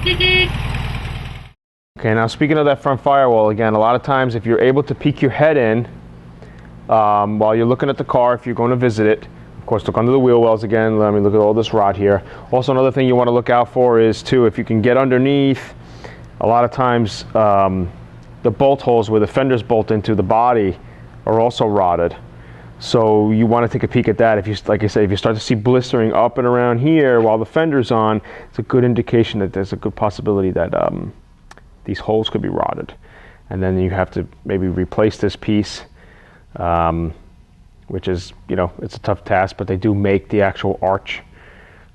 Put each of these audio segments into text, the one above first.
Okay, now speaking of that front firewall, again, a lot of times if you're able to peek your head in while you're looking at the car, if you're going to visit it, of course, look under the wheel wells again. Let me look at all this rot here. Also, another thing you want to look out for is, too, if you can get underneath, a lot of times the bolt holes where the fenders bolt into the body are also rotted. So you want to take a peek at that. If you, like I say, if you start to see blistering up and around here while the fender's on, it's a good indication that there's a good possibility that these holes could be rotted. And then you have to maybe replace this piece, which is, you know, it's a tough task, but they do make the actual arch,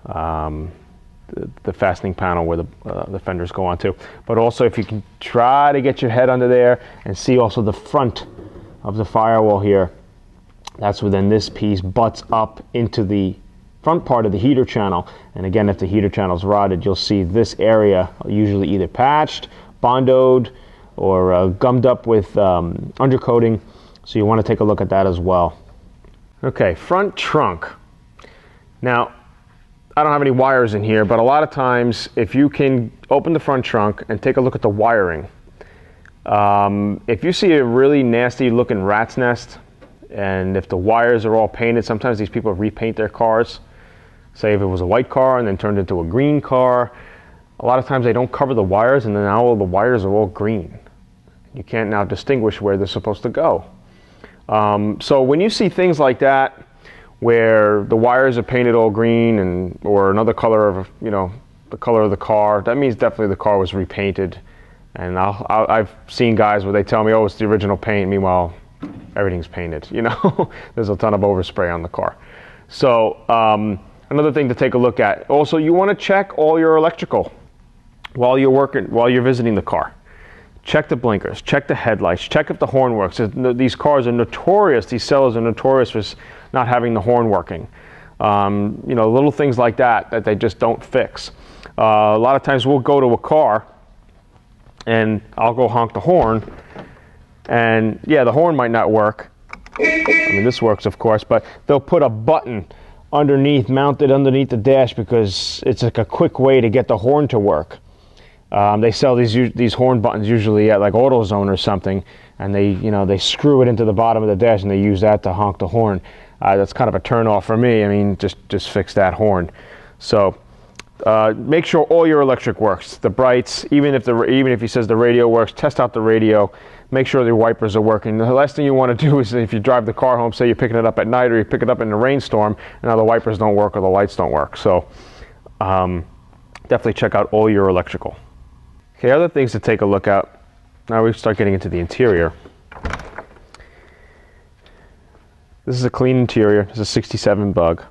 the fastening panel where the fenders go onto. But also, if you can try to get your head under there and see also the front of the firewall here, that's where then this piece butts up into the front part of the heater channel. And again, if the heater channel is rotted, you'll see this area usually either patched, bondoed, or gummed up with undercoating. So you want to take a look at that as well. Okay, front trunk. Now, I don't have any wires in here, but a lot of times if you can open the front trunk and take a look at the wiring, if you see a really nasty looking rat's nest, and if the wires are all painted, sometimes these people repaint their cars. Say if it was a white car and then turned into a green car, a lot of times they don't cover the wires, and then now all the wires are all green. You can't now distinguish where they're supposed to go. So when you see things like that, where the wires are painted all green or another color of, you know, the color of the car, that means definitely the car was repainted. And I've seen guys where they tell me, oh, it's the original paint. Meanwhile, everything's painted, you know. There's a ton of overspray on the car. So another thing to take a look at. Also, you want to check all your electrical while you're visiting the car. Check the blinkers, check the headlights, check if the horn works. These cars are notorious, these sellers are notorious for not having the horn working. You know, little things like that they just don't fix. A lot of times we'll go to a car and I'll go honk the horn, and yeah, the horn might not work. I mean, this works, of course, but they'll put a button mounted underneath the dash because it's like a quick way to get the horn to work. They sell these horn buttons usually at like AutoZone or something, and they screw it into the bottom of the dash and they use that to honk the horn. That's kind of a turn off for me. I mean, just fix that horn. So make sure all your electric works. The brights, even if he says the radio works, test out the radio. Make sure the wipers are working. The last thing you want to do is if you drive the car home, say you're picking it up at night or you pick it up in a rainstorm, and now the wipers don't work or the lights don't work. So definitely check out all your electrical. Okay, other things to take a look at. Now we start getting into the interior. This is a clean interior. This is a 67 Bug,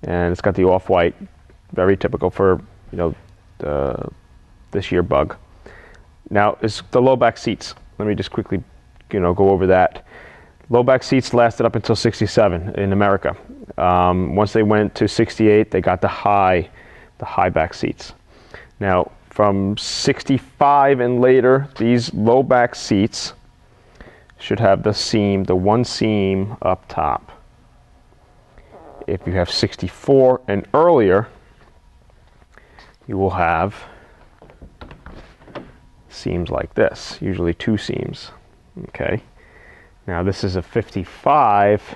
and it's got the off-white, very typical for, you know, this year Bug. Now it's the low back seats. Let me just quickly, you know, go over that. Low back seats lasted up until 67 in America. Once they went to 68, they got the high back seats. Now from 65 and later, these low back seats should have the one seam up top. If you have 64 and earlier, you will have seams like this, usually two seams. Okay. Now this is a 55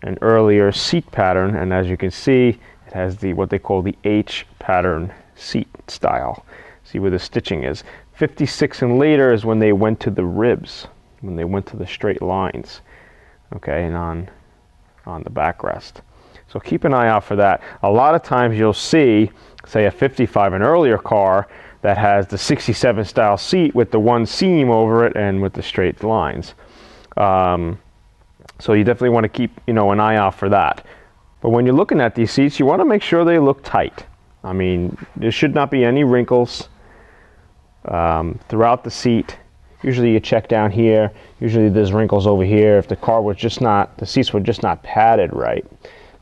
and earlier seat pattern, and as you can see, it has what they call the H pattern seat style. See where the stitching is. 56 and later is when they went to the ribs, when they went to the straight lines. Okay, and on the backrest. So keep an eye out for that. A lot of times you'll see, say, a 55 and earlier car that has the 67 style seat with the one seam over it and with the straight lines. So you definitely want to keep, you know, an eye out for that. But when you're looking at these seats, you want to make sure they look tight. I mean, there should not be any wrinkles throughout the seat. Usually you check down here. Usually there's wrinkles over here if the seats were just not padded right.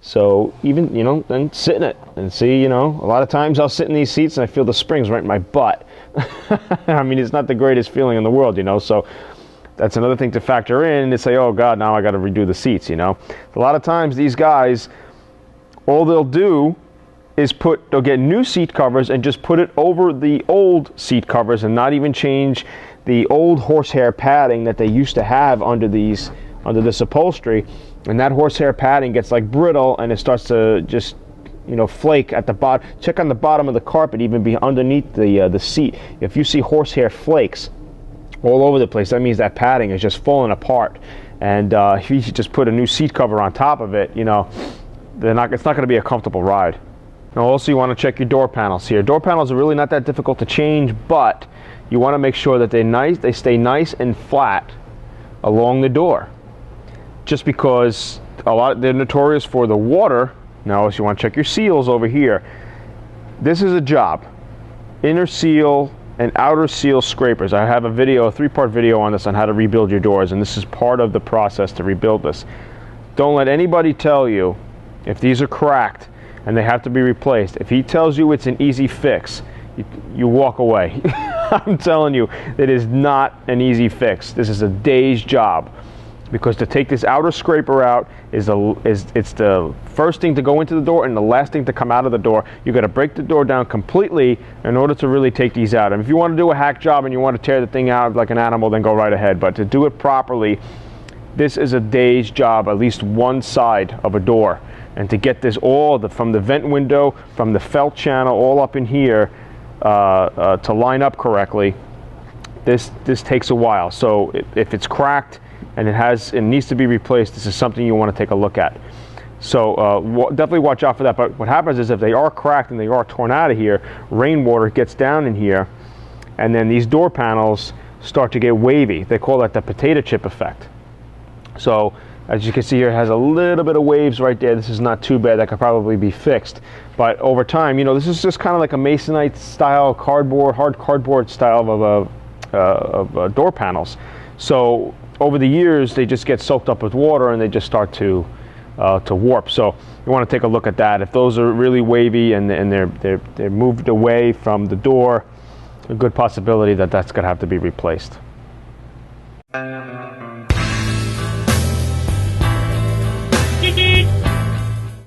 So even, you know, then sit in it and see, you know, a lot of times I'll sit in these seats and I feel the springs right in my butt. I mean, it's not the greatest feeling in the world, you know, so that's another thing to factor in and say, oh God, now I got to redo the seats, you know. A lot of times these guys, all they'll do is they'll get new seat covers and just put it over the old seat covers and not even change the old horsehair padding that they used to have under this upholstery. And that horsehair padding gets like brittle, and it starts to just, you know, flake at the bottom. Check on the bottom of the carpet, even be underneath the seat. If you see horsehair flakes all over the place, that means that padding is just falling apart. And if you just put a new seat cover on top of it, you know, it's not going to be a comfortable ride. Now also, you want to check your door panels here. Door panels are really not that difficult to change, but you want to make sure that they stay nice and flat along the door. Just because they're notorious for the water. Now also, you want to check your seals over here. This is a job. Inner seal and outer seal scrapers. I have a 3-part video on this on how to rebuild your doors, and this is part of the process to rebuild this. Don't let anybody tell you if these are cracked and they have to be replaced. If he tells you it's an easy fix, you walk away. I'm telling you, it is not an easy fix. This is a day's job, because to take this outer scraper out it's the first thing to go into the door and the last thing to come out of the door. You got to break the door down completely in order to really take these out. And if you want to do a hack job and you want to tear the thing out like an animal, then go right ahead. But to do it properly, this is a day's job, at least one side of a door. And to get this from the vent window, from the felt channel, all up in here to line up correctly, this takes a while. So if it's cracked and it needs to be replaced, this is something you want to take a look at. So definitely watch out for that. But what happens is, if they are cracked and they are torn out of here, rainwater gets down in here, and then these door panels start to get wavy. They call that the potato chip effect. So as you can see here, it has a little bit of waves right there. This is not too bad. That could probably be fixed. But over time, you know, this is just kind of like a masonite style hard cardboard style of door panels. So over the years, they just get soaked up with water and they just start to warp. So you want to take a look at that. If those are really wavy and they're moved away from the door, a good possibility that that's going to have to be replaced.